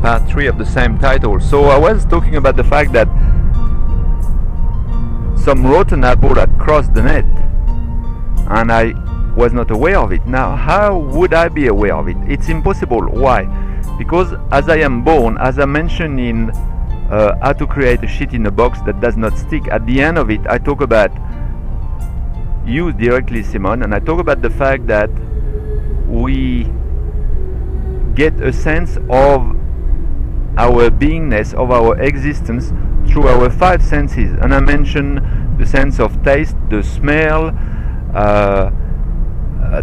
part 3 of the same title. So I was talking about the fact that some rotten apple had crossed the net and I was not aware of it. Now, how would I be aware of it? It's impossible. Why? Because as I am born, as I mentioned in how to create a shit in a box that does not stick, at the end of it I talk about you directly, Simone, and I talk about the fact that we get a sense of our beingness, of our existence through our 5 senses. And I mentioned the sense of taste, the smell,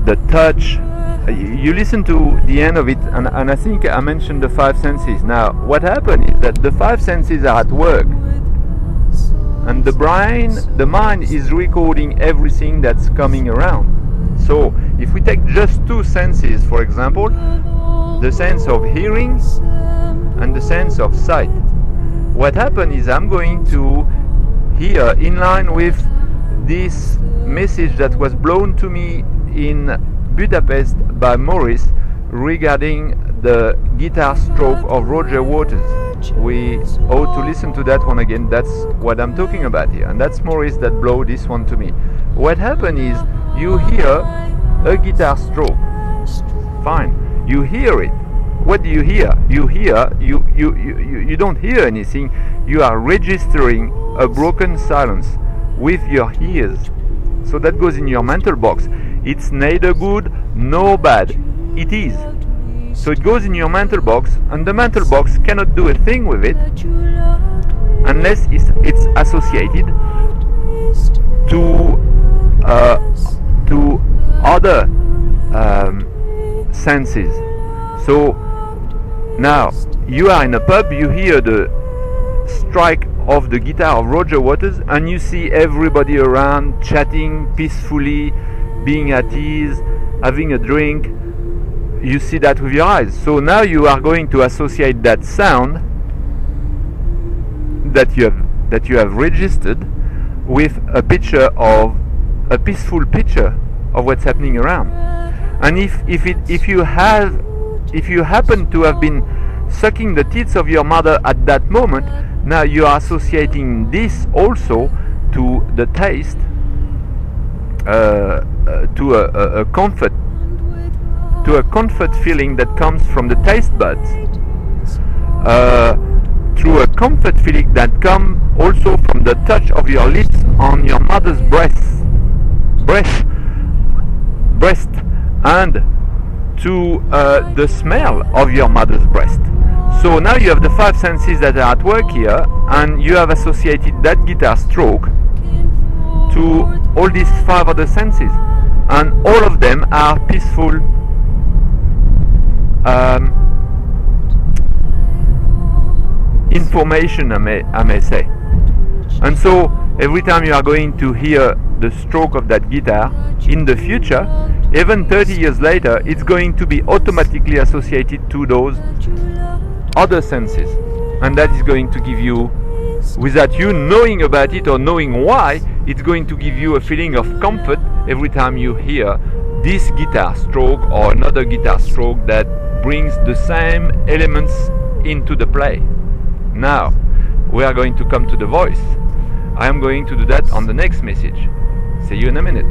the touch. You listen to the end of it, and I think I mentioned the 5 senses. Now, what happened is that the 5 senses are at work, and the mind is recording everything that's coming around. So, if we take just 2 senses, for example, the sense of hearing and the sense of sight, what happened is I'm going to hear, in line with this message that was blown to me in Budapest by Maurice regarding the guitar stroke of Roger Waters. We ought to listen to that one again. That's what I'm talking about here, and that's Maurice that blew this one to me. What happened is you hear a guitar stroke. Fine, you hear it. What do you hear? You don't hear anything. You are registering a broken silence with your ears. So that goes in your mental box. It's neither good nor bad. It is. So it goes in your mental box, and the mental box cannot do a thing with it unless it's associated to other senses. So now you are in a pub, you hear the strike of the guitar of Roger Waters, and you see everybody around chatting peacefully, being at ease, having a drink. You see that with your eyes. So now you are going to associate that sound that you have registered with a picture of a peaceful picture of what's happening around. And if you happen to have been sucking the teats of your mother at that moment, now you are associating this also to the taste, to a comfort feeling that comes from the taste buds, through a comfort feeling that comes also from the touch of your lips on your mother's breast, and to the smell of your mother's breast. So now you have the 5 senses that are at work here, and you have associated that guitar stroke to all these 5 other senses, and all of them are peaceful information, I may say. And so every time you are going to hear the stroke of that guitar in the future, even 30 years later, it's going to be automatically associated to those other senses, and that is going to give you, without you knowing about it or knowing why, it's going to give you a feeling of comfort every time you hear this guitar stroke or another guitar stroke that brings the same elements into the play. Now we are going to come to the voice. I am going to do that on the next message. See you in a minute.